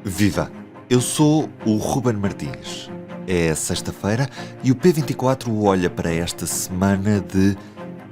Viva! Eu sou o Ruben Martins. É sexta-feira e o P24 olha para esta semana de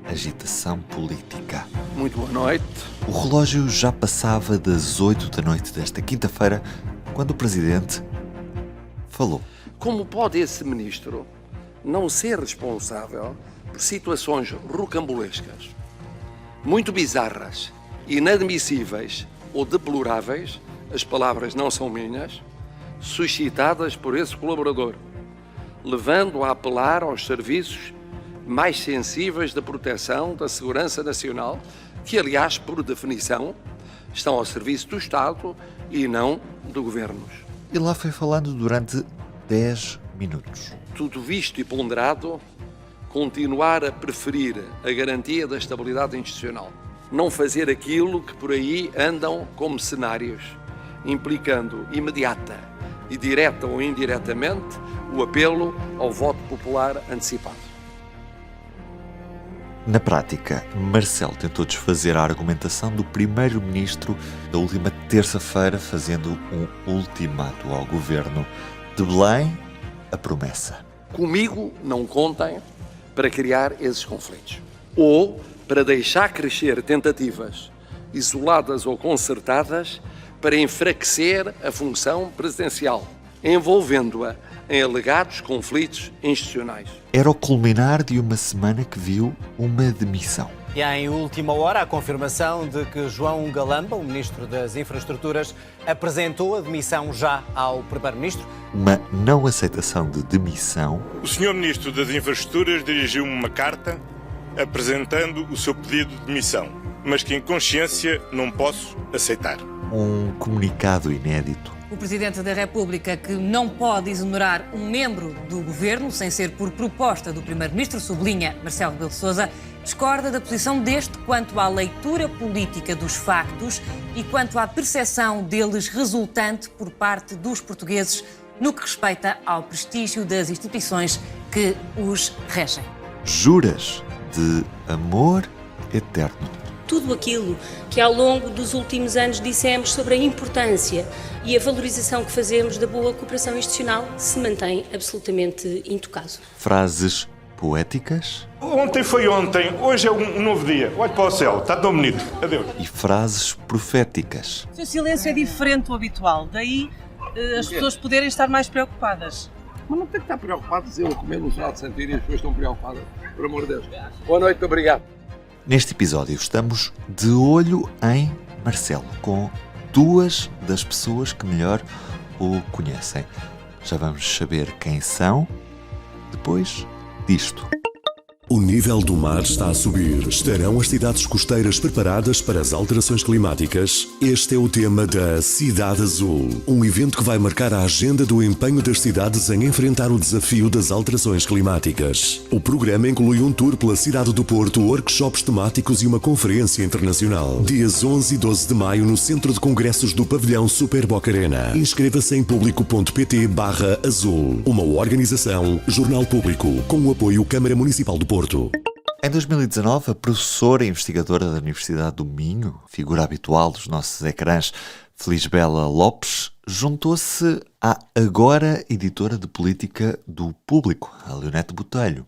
agitação política. Muito boa noite. O relógio já passava das 8 da noite desta quinta-feira quando o Presidente falou. Como pode esse ministro não ser responsável por situações rocambolescas, muito bizarras, inadmissíveis ou deploráveis, as palavras não são minhas, suscitadas por esse colaborador, levando a apelar aos serviços mais sensíveis da proteção da segurança nacional, que, aliás, por definição, estão ao serviço do Estado e não de governos. E lá foi falando durante 10 minutos. Tudo visto e ponderado, continuar a preferir a garantia da estabilidade institucional. Não fazer aquilo que por aí andam como cenários, implicando imediata e direta ou indiretamente o apelo ao voto popular antecipado. Na prática, Marcelo tentou desfazer a argumentação do primeiro-ministro da última terça-feira, fazendo um ultimato ao governo. De Belém, a promessa. Comigo não contem para criar esses conflitos. Ou para deixar crescer tentativas, isoladas ou concertadas, para enfraquecer a função presidencial, envolvendo-a em alegados conflitos institucionais. Era o culminar de uma semana que viu uma demissão. E em última hora, a confirmação de que João Galamba, o Ministro das Infraestruturas, apresentou a demissão já ao Primeiro-Ministro. Uma não aceitação de demissão. O Sr. Ministro das Infraestruturas dirigiu-me uma carta apresentando o seu pedido de demissão, mas que em consciência não posso aceitar. Um comunicado inédito. O Presidente da República, que não pode exonerar um membro do Governo sem ser por proposta do Primeiro-Ministro, sublinha Marcelo Rebelo de Sousa, discorda da posição deste quanto à leitura política dos factos e quanto à percepção deles resultante por parte dos portugueses no que respeita ao prestígio das instituições que os regem. Juras de amor eterno. Tudo aquilo que ao longo dos últimos anos dissemos sobre a importância e a valorização que fazemos da boa cooperação institucional se mantém absolutamente intocado. Frases poéticas. Ontem foi ontem, hoje é um novo dia. Olhe para o céu, está tão bonito. Adeus. E frases proféticas. O seu silêncio é diferente do habitual, daí as pessoas poderem estar mais preocupadas. Mas não tem que estar preocupados eu a comer no final de Santina e as pessoas estão preocupadas, por amor de Deus. Boa noite, obrigado. Neste episódio estamos de olho em Marcelo, com duas das pessoas que melhor o conhecem. Já vamos saber quem são depois disto. O nível do mar está a subir. Estarão as cidades costeiras preparadas para as alterações climáticas? Este é o tema da Cidade Azul, um evento que vai marcar a agenda do empenho das cidades em enfrentar o desafio das alterações climáticas. O programa inclui um tour pela cidade do Porto, workshops temáticos e uma conferência internacional. Dias 11 e 12 de maio no Centro de Congressos do Pavilhão Super Boca Arena. Inscreva-se em público.pt/azul. Uma organização, Jornal Público, com o apoio Câmara Municipal do Porto. Em 2019, a professora e investigadora da Universidade do Minho, figura habitual dos nossos ecrãs, Felisbela Lopes, juntou-se à agora editora de política do Público, a Leonete Botelho.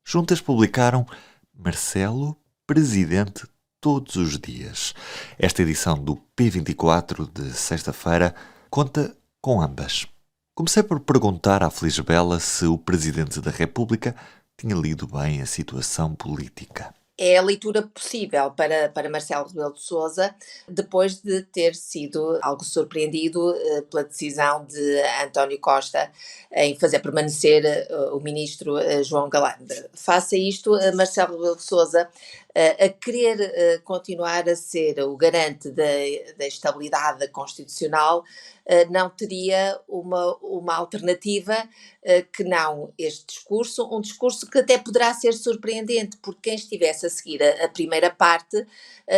Juntas publicaram Marcelo, Presidente todos os dias. Esta edição do P24 de sexta-feira conta com ambas. Comecei por perguntar à Felisbela se o Presidente da República tinha lido bem a situação política. É a leitura possível para Marcelo Rebelo de Sousa, depois de ter sido algo surpreendido pela decisão de António Costa em fazer permanecer o ministro João Galamba. Face a isto, Marcelo Rebelo de Sousa, a querer continuar a ser o garante da estabilidade constitucional, não teria uma alternativa que não este discurso, um discurso que até poderá ser surpreendente, porque quem estivesse a seguir a primeira parte,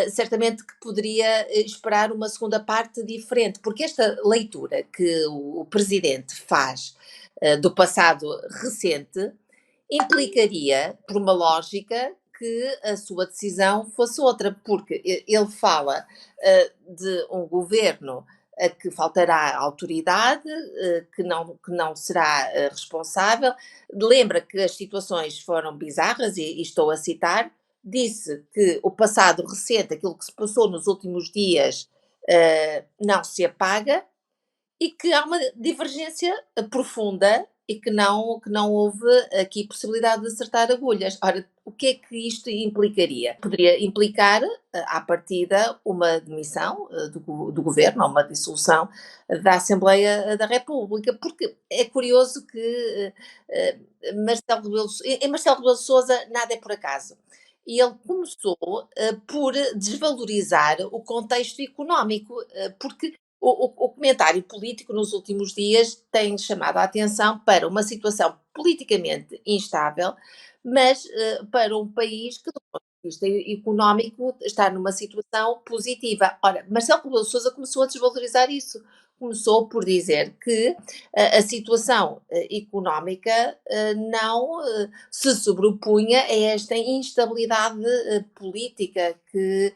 certamente que poderia esperar uma segunda parte diferente, porque esta leitura que o Presidente faz do passado recente implicaria, por uma lógica, que a sua decisão fosse outra, porque ele fala de um governo que faltará autoridade, que não será responsável. Lembra que as situações foram bizarras, e estou a citar, disse que o passado recente, aquilo que se passou nos últimos dias, não se apaga, e que há uma divergência profunda e que não houve aqui possibilidade de acertar agulhas. Ora, o que é que isto implicaria? Poderia implicar, à partida, uma demissão do governo, ou uma dissolução da Assembleia da República, porque é curioso que em Marcelo Rebelo de Sousa nada é por acaso. E ele começou por desvalorizar o contexto económico, porque o comentário político nos últimos dias tem chamado a atenção para uma situação politicamente instável, mas para um país que, do ponto de vista económico, está numa situação positiva. Ora, Marcelo Rebelo de Sousa começou a desvalorizar isso. Começou por dizer que a situação económica não se sobrepunha a esta instabilidade política que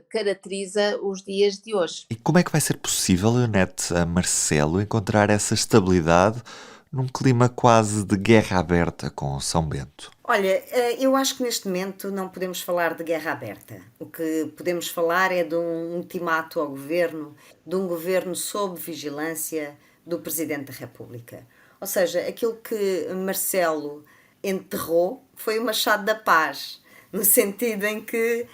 caracteriza os dias de hoje. E como é que vai ser possível, Leonete, a Marcelo encontrar essa estabilidade num clima quase de guerra aberta com São Bento? Olha, eu acho que neste momento não podemos falar de guerra aberta. O que podemos falar é de um ultimato ao governo, de um governo sob vigilância do Presidente da República. Ou seja, aquilo que Marcelo enterrou foi o Machado da Paz, no sentido em que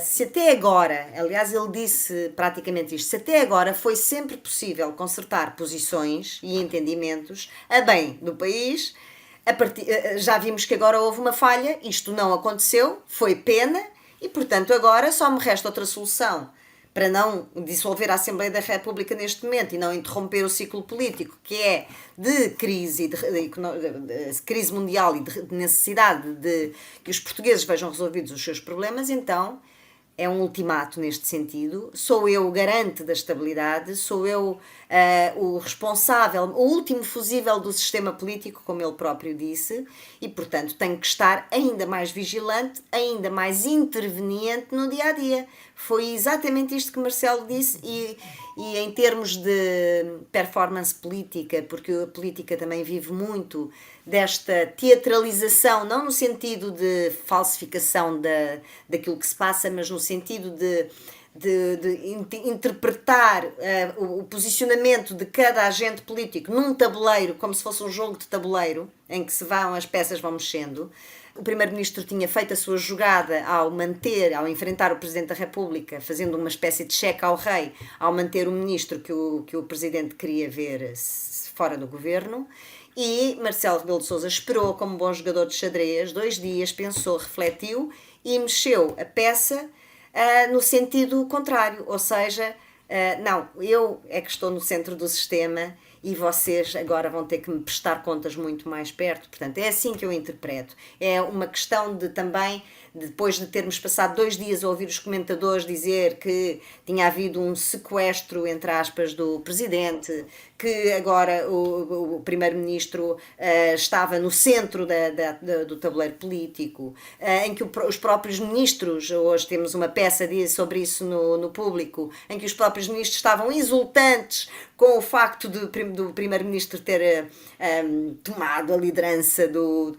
se até agora, aliás ele disse praticamente isto, se até agora foi sempre possível consertar posições e entendimentos a bem do país, já vimos que agora houve uma falha, isto não aconteceu, foi pena, e portanto agora só me resta outra solução para não dissolver a Assembleia da República neste momento e não interromper o ciclo político, que é de crise, de crise mundial e de necessidade de que os portugueses vejam resolvidos os seus problemas. Então é um ultimato neste sentido. Sou eu o garante da estabilidade, sou eu o responsável, o último fusível do sistema político, como ele próprio disse, e portanto tenho que estar ainda mais vigilante, ainda mais interveniente no dia-a-dia. Foi exatamente isto que Marcelo disse, e em termos de performance política, porque a política também vive muito desta teatralização, não no sentido de falsificação daquilo que se passa, mas no sentido de interpretar o posicionamento de cada agente político num tabuleiro, como se fosse um jogo de tabuleiro, em que as peças vão mexendo. O Primeiro-Ministro tinha feito a sua jogada ao enfrentar o Presidente da República, fazendo uma espécie de cheque ao rei, ao manter o Ministro que o Presidente queria ver fora do Governo. E Marcelo Rebelo de Sousa esperou, como bom jogador de xadrez, 2 dias, pensou, refletiu e mexeu a peça no sentido contrário, ou seja, não, eu é que estou no centro do sistema e vocês agora vão ter que me prestar contas muito mais perto. Portanto, é assim que eu interpreto. É uma questão de também, depois de termos passado 2 dias a ouvir os comentadores dizer que tinha havido um sequestro, entre aspas, do Presidente, que agora o Primeiro-Ministro estava no centro do tabuleiro político, em que os próprios ministros, hoje temos uma peça sobre isso no Público, em que os próprios ministros estavam exultantes com o facto do Primeiro-Ministro ter tomado a liderança do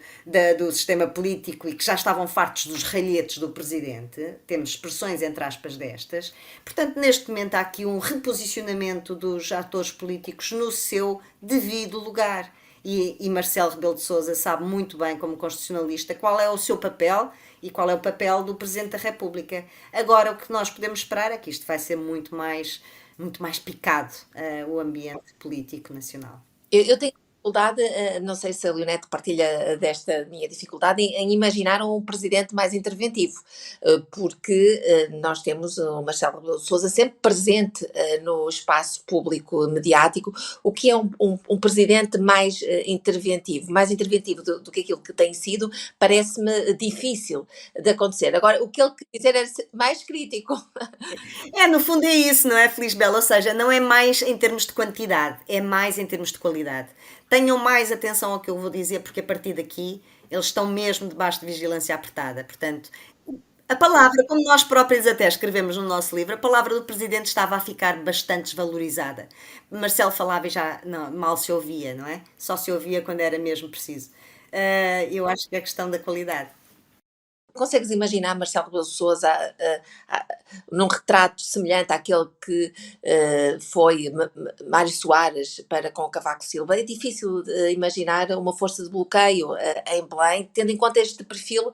sistema político e que já estavam fartos dos ralhetes do Presidente. Temos expressões entre aspas destas. Portanto, neste momento há aqui um reposicionamento dos atores políticos no seu devido lugar. E Marcelo Rebelo de Sousa sabe muito bem, como constitucionalista, qual é o seu papel e qual é o papel do Presidente da República. Agora, o que nós podemos esperar é que isto vai ser muito mais picado, o ambiente político nacional. Eu tenho dificuldade, não sei se a Leonete partilha desta minha dificuldade, em imaginar um presidente mais interventivo, porque nós temos o Marcelo Rebelo de Sousa sempre presente no espaço público mediático. O que é um presidente mais interventivo do que aquilo que tem sido, parece-me difícil de acontecer. Agora, o que ele quiser é ser mais crítico. No fundo é isso, não é, Felisbela? Ou seja, não é mais em termos de quantidade, é mais em termos de qualidade. Tenham mais atenção ao que eu vou dizer, porque a partir daqui eles estão mesmo debaixo de vigilância apertada. Portanto, A palavra, como nós próprios até escrevemos no nosso livro, a palavra do Presidente estava a ficar bastante desvalorizada. Marcelo falava e já não, mal se ouvia, não é? Só se ouvia quando era mesmo preciso. Eu acho que é questão da qualidade. Consegues imaginar Marcelo Rebelo de Sousa num retrato semelhante àquele que foi Mário Soares para com Cavaco Silva? É difícil imaginar uma força de bloqueio em Belém, tendo em conta este perfil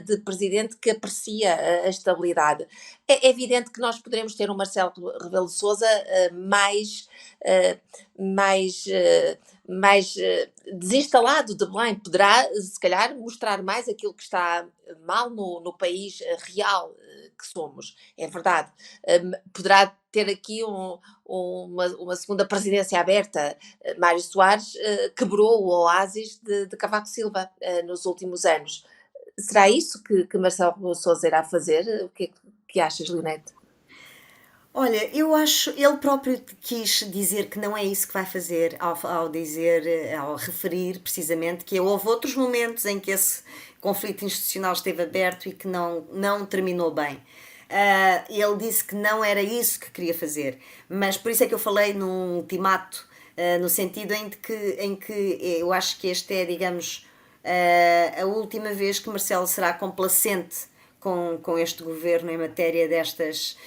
de presidente que aprecia a estabilidade. É evidente que nós poderemos ter um Marcelo Rebelo de Sousa mais desinstalado de Belém, poderá se calhar mostrar mais aquilo que está mal no país real que somos, é verdade. Poderá ter aqui uma segunda presidência aberta. Mário Soares quebrou o oásis de Cavaco Silva nos últimos anos. Será isso que Marcelo Rebelo de Sousa irá fazer? O que achas, Leonete? Olha, eu acho, ele próprio quis dizer que não é isso que vai fazer ao referir precisamente que houve outros momentos em que esse conflito institucional esteve aberto e que não terminou bem. Ele disse que não era isso que queria fazer, mas por isso é que eu falei num ultimato, no sentido em que eu acho que este é, digamos, a última vez que Marcelo será complacente com este governo em matéria destas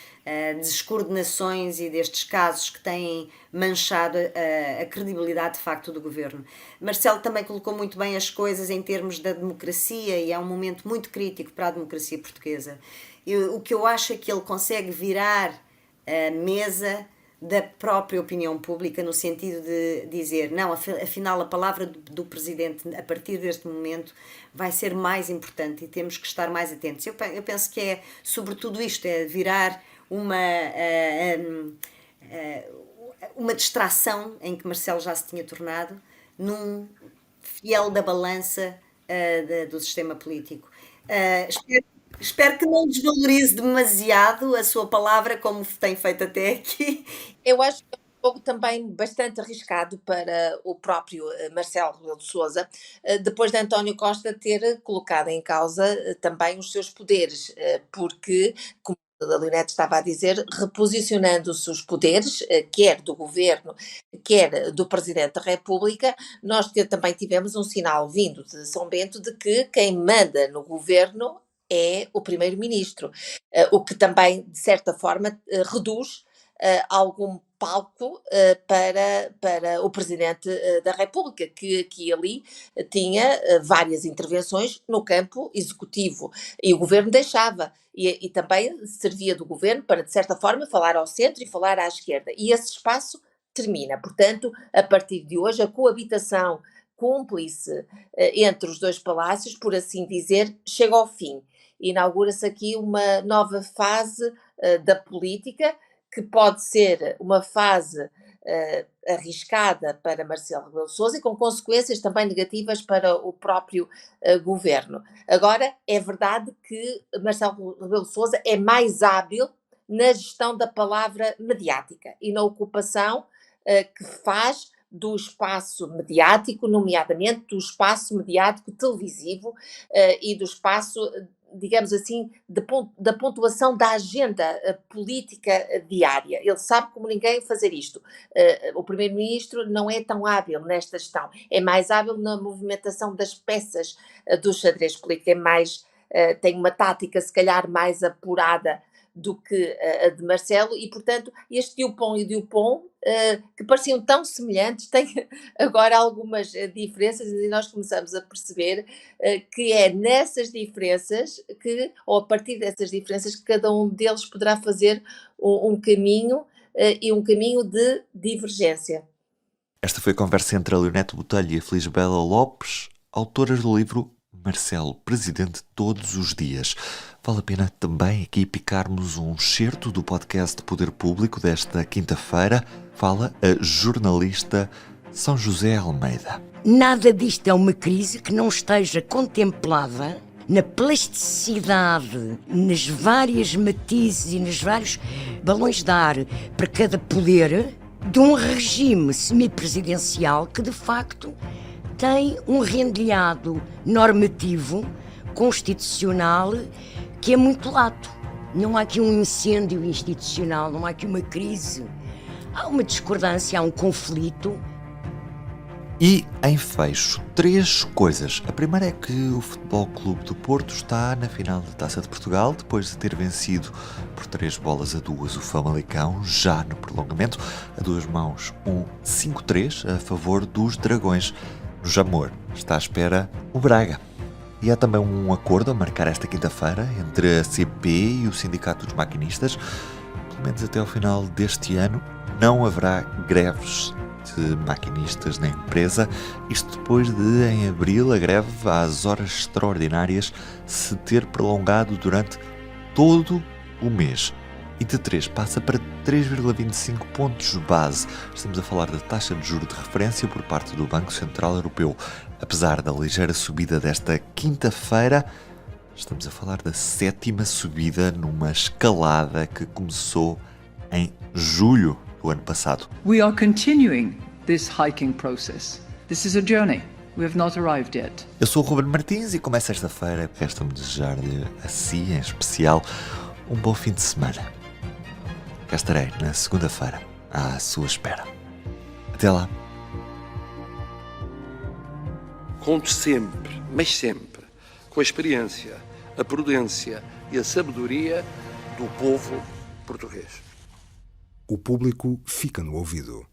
descoordenações e destes casos que têm manchado a credibilidade de facto do governo. Marcelo também colocou muito bem as coisas em termos da democracia e é um momento muito crítico para a democracia portuguesa. O que eu acho é que ele consegue virar a mesa da própria opinião pública, no sentido de dizer, não, afinal a palavra do Presidente a partir deste momento vai ser mais importante e temos que estar mais atentos. Eu penso que é sobretudo isto, é virar uma distração em que Marcelo já se tinha tornado num fiel da balança do sistema político. Espero que não desvalorize demasiado a sua palavra como tem feito até aqui. Eu acho que é um jogo também bastante arriscado para o próprio Marcelo Rebelo de Sousa, depois de António Costa ter colocado em causa também os seus poderes, porque, como a Leonete estava a dizer, reposicionando-se os poderes, quer do governo, quer do Presidente da República, nós também tivemos um sinal vindo de São Bento de que quem manda no governo é o Primeiro-Ministro, o que também, de certa forma, reduz algum palco para o Presidente da República, que ali tinha várias intervenções no campo executivo e o Governo deixava. E também servia do Governo para, de certa forma, falar ao centro e falar à esquerda. E esse espaço termina. Portanto, a partir de hoje, a coabitação cúmplice entre os dois palácios, por assim dizer, chega ao fim. Inaugura-se aqui uma nova fase da política, que pode ser uma fase arriscada para Marcelo Rebelo de Sousa e com consequências também negativas para o próprio governo. Agora, é verdade que Marcelo Rebelo de Sousa é mais hábil na gestão da palavra mediática e na ocupação que faz do espaço mediático, nomeadamente do espaço mediático televisivo e do espaço, digamos assim, da pontuação da agenda política diária. Ele sabe como ninguém fazer isto. O Primeiro-Ministro não é tão hábil nesta gestão, é mais hábil na movimentação das peças do xadrez político, tem uma tática se calhar mais apurada do que a de Marcelo e, portanto, este Dupont e Dupont, que pareciam tão semelhantes, têm agora algumas diferenças e nós começamos a perceber que é nessas diferenças, ou a partir dessas diferenças, que cada um deles poderá fazer um caminho e um caminho de divergência. Esta foi a conversa entre a Leonete Botelho e a Felisbela Lopes, autoras do livro Marcelo, Presidente todos os dias. Vale a pena também aqui picarmos um excerto do podcast Poder Público desta quinta-feira. Fala a jornalista São José Almeida. Nada disto é uma crise que não esteja contemplada na plasticidade, nas várias matizes e nos vários balões de ar para cada poder de um regime semipresidencial que, de facto, tem um rendilhado normativo, constitucional, que é muito lato. Não há aqui um incêndio institucional, não há aqui uma crise. Há uma discordância, há um conflito. E, em fecho, 3 coisas. A primeira é que o Futebol Clube do Porto está na final da Taça de Portugal, depois de ter vencido por 3-2 o Famalicão, já no prolongamento, a 2 mãos, um 5-3 a favor dos Dragões. No Jamor está à espera o Braga. E há também um acordo a marcar esta quinta-feira entre a CP e o Sindicato dos Maquinistas. Pelo menos até ao final deste ano não haverá greves de maquinistas na empresa, isto depois de, em abril, a greve às horas extraordinárias se ter prolongado durante todo o mês. E de 3 passa para 3,25 pontos base. Estamos a falar da taxa de juros de referência por parte do Banco Central Europeu. Apesar da ligeira subida desta quinta-feira, estamos a falar da 7ª subida numa escalada que começou em julho do ano passado. We are continuing this hiking process. This is a journey. We have not arrived yet. Eu sou o Ruben Martins e como é sexta-feira, resta-me desejar-lhe a si, em especial, um bom fim de semana. Cá estarei na segunda-feira, à sua espera. Até lá. Conto sempre, mas sempre, com a experiência, a prudência e a sabedoria do povo português. O público fica no ouvido.